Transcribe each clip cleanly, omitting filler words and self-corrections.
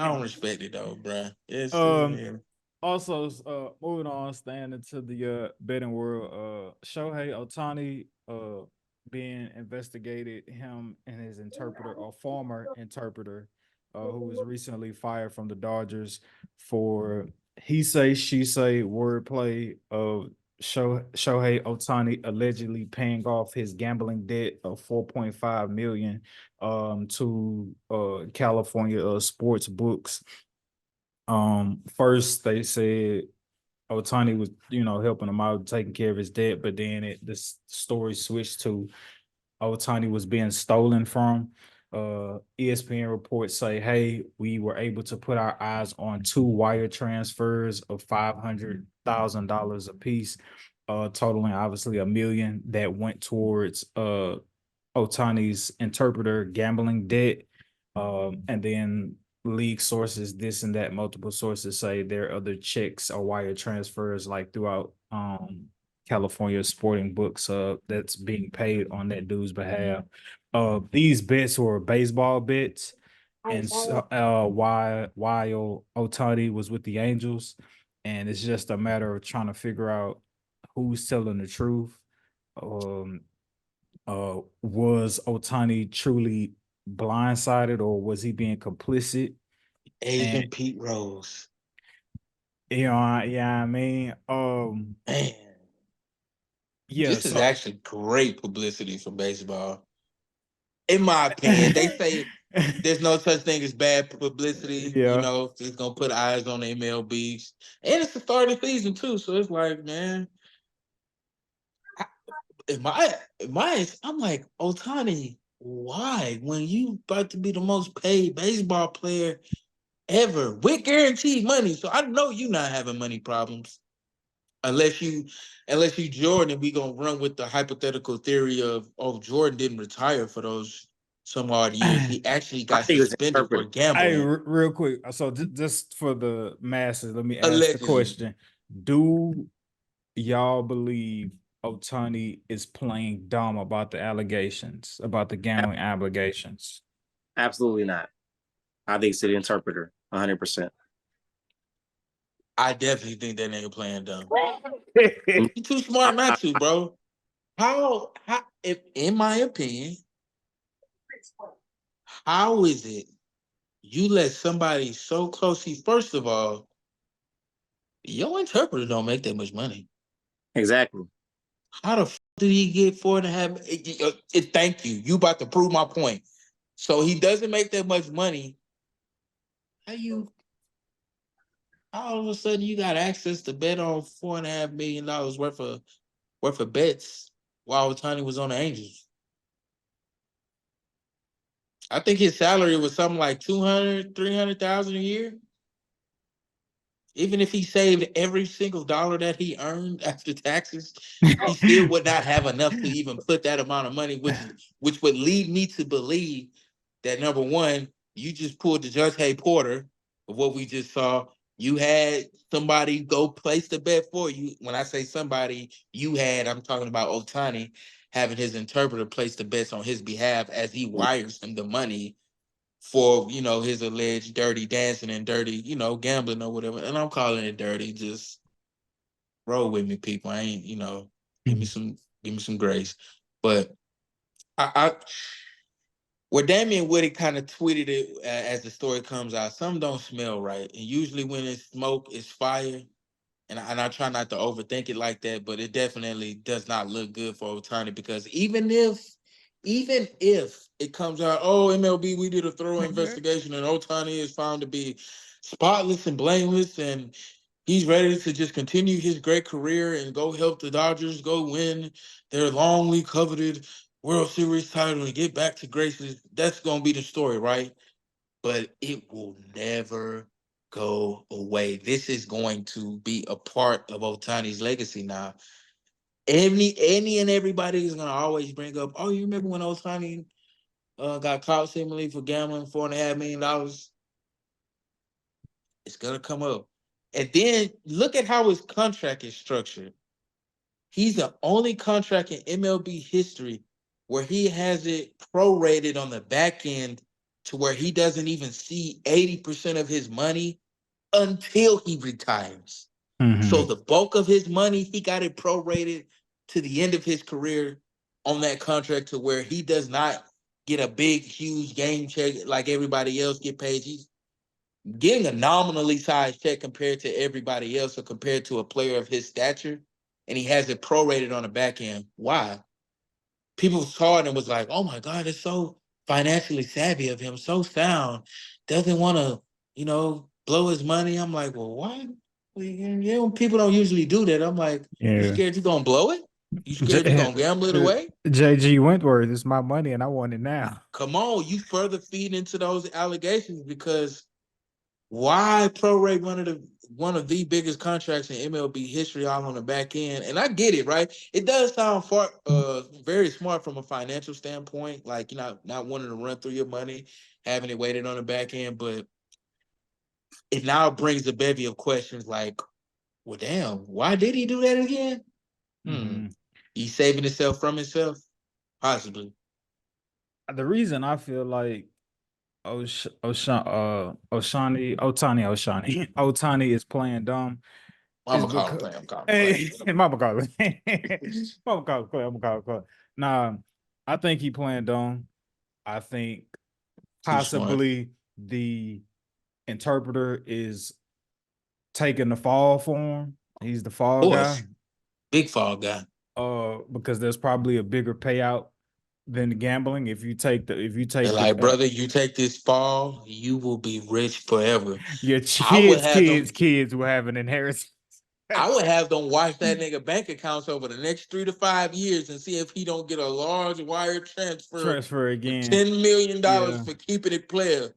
I don't respect it though, bro. It's Um, Also, moving on, staying into the betting world, Shohei Ohtani being investigated, him and his interpreter, or former interpreter, who was recently fired from the Dodgers for he say she say wordplay of Shohei Ohtani allegedly paying off his gambling debt of 4.5 million to California sports books. First they said Otani was, helping him out, taking care of his debt, but then this story switched to Otani was being stolen from. ESPN reports say, hey, we were able to put our eyes on two wire transfers of $500,000 apiece, totaling obviously a million that went towards Otani's interpreter gambling debt. And then league sources, this and that, multiple sources say there are other checks or wire transfers like throughout California sporting books that's being paid on that dude's behalf. These bets were baseball bets, and while Otani was with the Angels, and it's just a matter of trying to figure out who's telling the truth. Um, was Otani truly blindsided, or was he being complicit? And Asian Pete Rose. yeah, I mean, Man, yeah, this is so actually great publicity for baseball. In my opinion, they say there's no such thing as bad publicity. You yeah. know, it's gonna put eyes on the MLBs, and it's the start of the season too. So it's like, man, I, I'm like, Otani, why? When you about to be the most paid baseball player ever with guaranteed money, so I know you not having money problems. Unless you Jordan, we gonna run with the hypothetical theory of, oh, Jordan didn't retire for those some odd years. He actually I got think it was suspended for interpreted. Hey, gambling. real quick. So just for the masses, let me ask the Allegedly. question: do y'all believe Otani is playing dumb about the allegations, about the gambling obligations? Absolutely not. I think it's the interpreter, 100%. I definitely think that nigga playing dumb. Mm, He too smart not to, bro. How if in my opinion, how is it you let somebody so close? See, first of all, your interpreter don't make that much money. exactly. How the did he get 4.5? Thank you. You about to prove my point. So he doesn't make that much money. How you all of a sudden you got access to bet on $4.5 million worth of bets while Tony was on the Angels? I think his salary was something like 200, 300,000 a year. Even if he saved every single dollar that he earned after taxes, he still would not have enough to even put that amount of money, which would lead me to believe that number one, you just pulled the Judge Hay Porter of what we just saw. You had somebody go place the bet for you. When I say somebody, I'm talking about Otani having his interpreter place the bets on his behalf as he wires him the money for, his alleged dirty dancing and dirty, gambling or whatever. And I'm calling it dirty. Just roll with me, people. I ain't, give me some grace. But I where Damian Woody kind of tweeted it as the story comes out, some don't smell right. And usually when it's smoke, it's fire. And I try not to overthink it like that, but it definitely does not look good for Ohtani because even if it comes out, oh, MLB, we did a thorough investigation and Ohtani is found to be spotless and blameless and he's ready to just continue his great career and go help the Dodgers go win their longly coveted World Series title and get back to graces. That's going to be the story, right? But it will never go away. This is going to be a part of Otani's legacy now. Any and everybody is going to always bring up, oh, you remember when Otani got caught seemingly for gambling $4.5 million? It's going to come up. And then look at how his contract is structured. He's the only contract in MLB history where he has it prorated on the back end to where he doesn't even see 80% of his money until he retires. So the bulk of his money, he got it prorated to the end of his career on that contract to where he does not get a big, huge game check like everybody else get paid. He's getting a nominally sized check compared to everybody else or compared to a player of his stature. And he has it prorated on the back end. Why? People saw it and was like, oh my God, it's so financially savvy of him, so sound. Doesn't want to, blow his money. I'm like, well, why? People don't usually do that. I'm like, you Yeah. scared you're gonna blow it? You scared you're gonna gamble it away? JG Wentworth, it's my money and I want it now. Come on, you further feed into those allegations because why prorate one of the biggest contracts in MLB history all on the back end? And I get it, right? It does sound very smart from a financial standpoint, like not wanting to run through your money, having it weighted on the back end, but it now brings a bevy of questions like, well, damn, why did he do that again? He's saving himself from himself? Possibly. The reason I feel like Ohtani is playing dumb is I'm gonna call him because play. I'm calling hey, play. Mama call it. Mama call it play. I'm call it. Nah, I think he playing dumb. I think Too smart. possibly the interpreter is taking the fall for him. He's the fall guy. Big fall guy. Because there's probably a bigger payout than gambling. If you take They're like, brother, you take this fall, you will be rich forever. Your kids will have an inheritance. I would have them watch that nigga bank accounts over the next 3 to 5 years and see if he don't get a large wire transfer again. $10 million for keeping it player.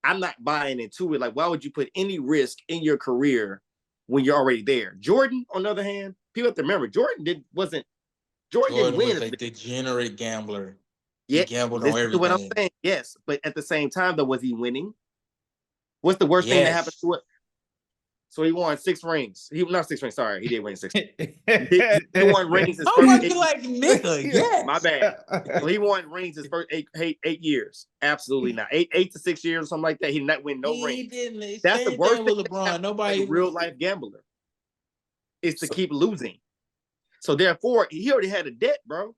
I'm not buying into it. Like, why would you put any risk in your career when you're already there? Jordan, on the other hand, people have to remember, Jordan didn't win. Was a degenerate gambler. He gambled on everything. What I'm saying, yes, but at the same time, though, was he winning? What's the worst thing that happened to it? So he won 6 rings. Not 6 rings. Sorry, he did win 6. He won rings. How much you like nigga? Yeah, my bad. So he won rings his first 8 years. Absolutely not. 8 to 6 years or something like that. He did not win no rings. He didn't. That's the worst thing with LeBron. Nobody like a real life gambler is to keep losing. So therefore, he already had a debt, bro.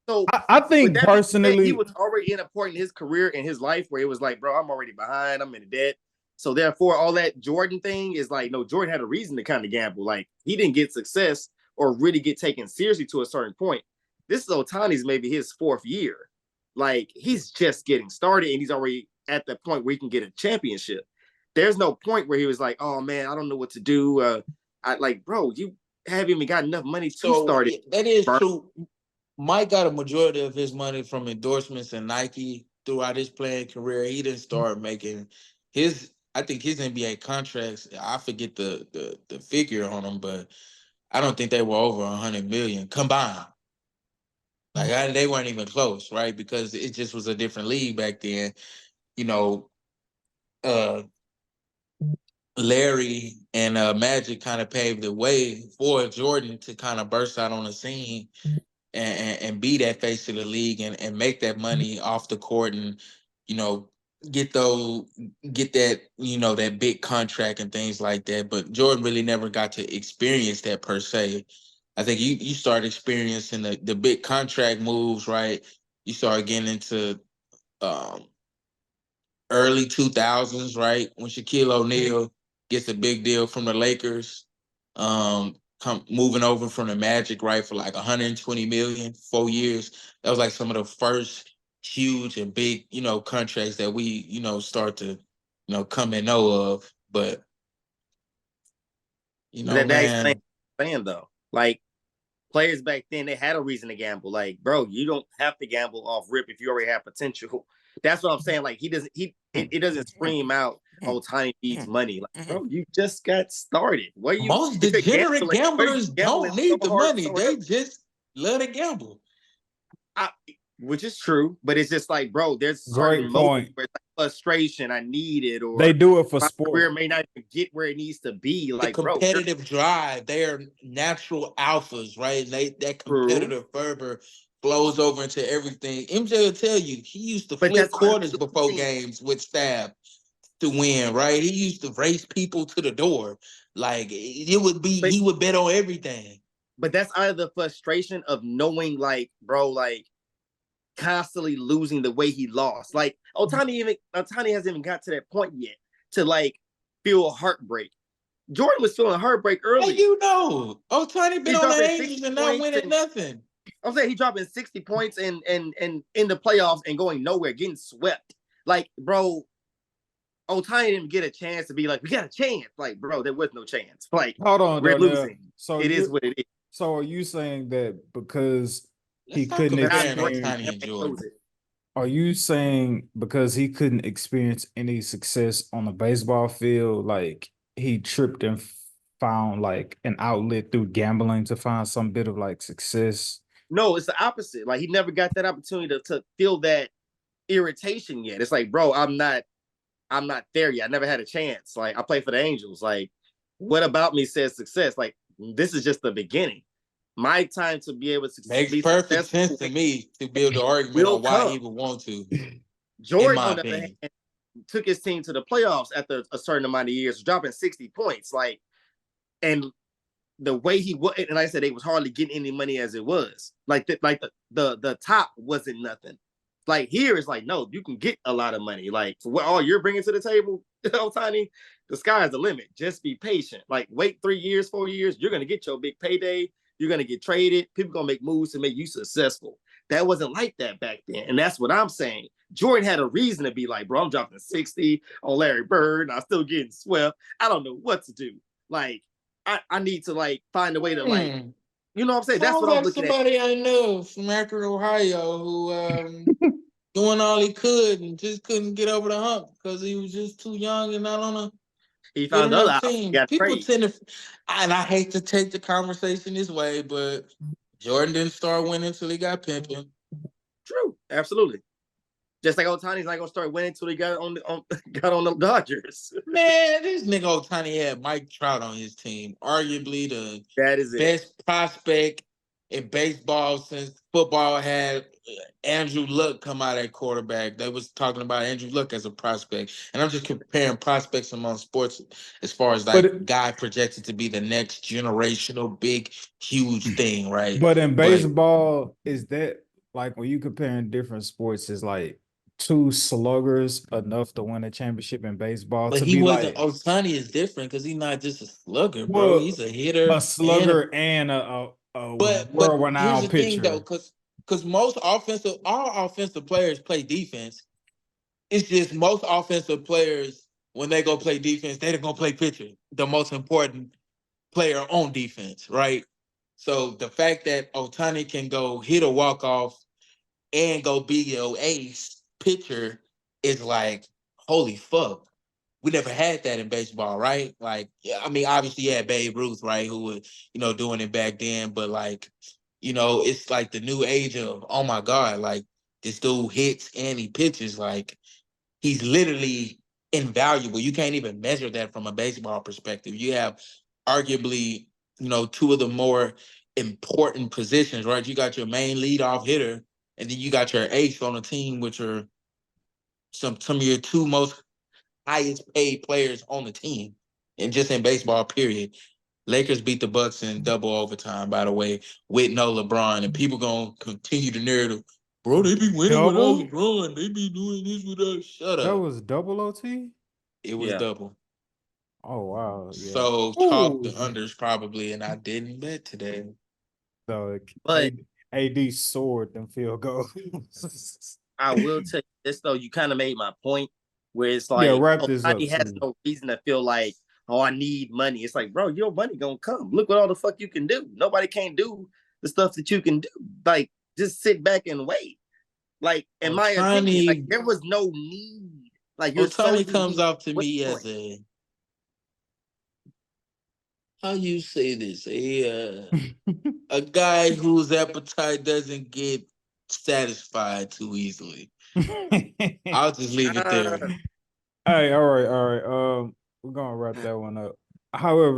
So I think personally, he was already in a point in his career, in his life, where it was like, bro, I'm already behind. I'm in debt. So therefore, all that Jordan thing is like, no, Jordan had a reason to kind of gamble. Like, he didn't get success or really get taken seriously to a certain point. This is Ohtani's maybe his 4th year. Like, he's just getting started, and he's already at the point where he can get a championship. There's no point where he was like, oh man, I don't know what to do. Bro, you haven't even got enough money to start it. That is true. Mike got a majority of his money from endorsements and Nike throughout his playing career. He didn't start making I think his NBA contracts, I forget the figure on them, but I don't think they were over 100 million combined. Like they weren't even close, right? Because it just was a different league back then. Larry and Magic kind of paved the way for Jordan to kind of burst out on the scene and be that face of the league and make that money off the court and get that that big contract and things like that. But Jordan really never got to experience that per se. I think you start experiencing the big contract moves, right? You start getting into early 2000s, right? When Shaquille O'Neal gets a big deal from the Lakers, moving over from the Magic, right, for like 120 million, 4 years. That was like some of the first huge and big, contracts that we, start to, come and know of. But that saying though, like players back then, they had a reason to gamble. Like, bro, you don't have to gamble off rip if you already have potential. That's what I'm saying. Like, it doesn't scream out, Ohtani needs money. Like, bro, you just got started. Most degenerate gamblers don't need the money. They just love to gamble. Which is true, but it's just like, bro, there's certain moments where it's like frustration, I need it, or they do it for sport. Career may not even get where it needs to be. Like, the competitive drive, they are natural alphas, right? That competitive fervor flows over into everything. MJ will tell you he used to But flip that's quarters honestly the before thing. games with staff to win, right? He used to race people to the door. Like it would be, But he would bet on everything. but that's out of the frustration of knowing, like, bro, like constantly losing the way he lost. Like Ohtani hasn't even got to that point yet to like feel heartbreak. Jordan was feeling heartbreak Hey, early. you know, Ohtani been He's on the dropping Angels 60 and not points, winning and nothing. I'm saying he's dropping 60 points and in the playoffs and going nowhere, getting swept. Like, bro, Ohtani didn't get a chance to be like, we got a chance. Like, bro, there was no chance. Like, Hold on, we're though. Now, losing. so It is you what it is. so are you saying that because Let's he stop couldn't Not comparing great. experience? Ohtani and Jordan. Are you saying because he couldn't experience any success on the baseball field, like he tripped and found like an outlet through gambling to find some bit of like success? No, it's the opposite. Like, he never got that opportunity to feel that irritation yet. It's like, bro, I'm not there yet. I never had a chance. Like, I play for the Angels. Like, what about me says success? Like, this is just the beginning. My time to be able to Makes be perfect sense successful to me to build the argument will on why he come. would want to, in Jordan, my on the other opinion. hand, took his team to the playoffs after a certain amount of years, dropping 60 points. Like, and the way he was, and like I said, they was hardly getting any money as it was. Like the top wasn't nothing. Like, here is like, no, you can get a lot of money. Like, for what all you're bringing to the table, Tiny, the sky is the limit. Just be patient. Like, wait 3 years, 4 years, you're gonna get your big payday. You're gonna get traded. People gonna make moves to make you successful. That wasn't like that back then, and that's what I'm saying. Jordan had a reason to be like, bro, I'm dropping 60 on Larry Bird, and I'm still getting swept. I don't know what to do. Like, I need to like find a way to like, you know what I'm saying? That's Sounds what I was like looking at. somebody I know from Akron, Ohio, who doing all he could and just couldn't get over the hump because he was just too young and not on a He good found the other enough option. He team. got People trade. tend to, and I hate to take the conversation this way, but Jordan didn't start winning until he got pimping. True, absolutely. Just like Ohtani's not gonna start winning until he got got on the Dodgers. Man, this nigga Ohtani had Mike Trout on his team, arguably the That is it. best prospect in baseball since football had Andrew Luck come out at quarterback. They was talking about Andrew Luck as a prospect. And I'm just comparing prospects among sports as far as But like guy projected to be the next generational big, huge thing, right? but in But baseball, is that like when you comparing different sports, is like two sluggers enough to win a championship in baseball but to he be wasn't. like, Ohtani is different because he's not just a slugger, bro. well, He's a hitter a and a slugger and a but here's world-renowned the thing though, pitcher? because all offensive players play defense. It's just most offensive players when they go play defense, they're gonna play pitcher, the most important player on defense, right? So the fact that Ohtani can go hit a walk off and go be your ace pitcher is like, holy fuck. We never had that in baseball, right? Like, yeah, I mean, obviously, you had Babe Ruth, right, who was, doing it back then, but like, it's like the new age of, oh my God, like this dude hits and he pitches, like he's literally invaluable. You can't even measure that from a baseball perspective. You have arguably, two of the more important positions, right? You got your main leadoff hitter, and then you got your ace on the team, which are some of your two most highest paid players on the team, and just in baseball, period. Lakers beat the Bucks in double overtime, by the way, with no LeBron, and people gonna continue the narrative. Bro, they be winning without Double? LeBron. They be doing this without. Shut That up. was double OT? It was Yeah. double. Oh wow, yeah. So chalk the Ooh. unders probably, and I didn't bet today. So But AD soared them field goals. I will tell you this though, you kind of made my point where it's Yeah, like, wrap this up Ohtani has too. no reason to feel like, oh, I need money. It's like, bro, your money gonna come. Look what all the fuck you can do. Nobody can do the stuff that you can do. Like, just sit back and wait. Like, in my opinion, like Ohtani, there was no need. Like, you're so Ohtani comes unique. off to What's me the as point? how you say this, a guy whose appetite doesn't get satisfied too easily. I'll just leave it there. Hey, all right, all right. We're gonna wrap that one up. However,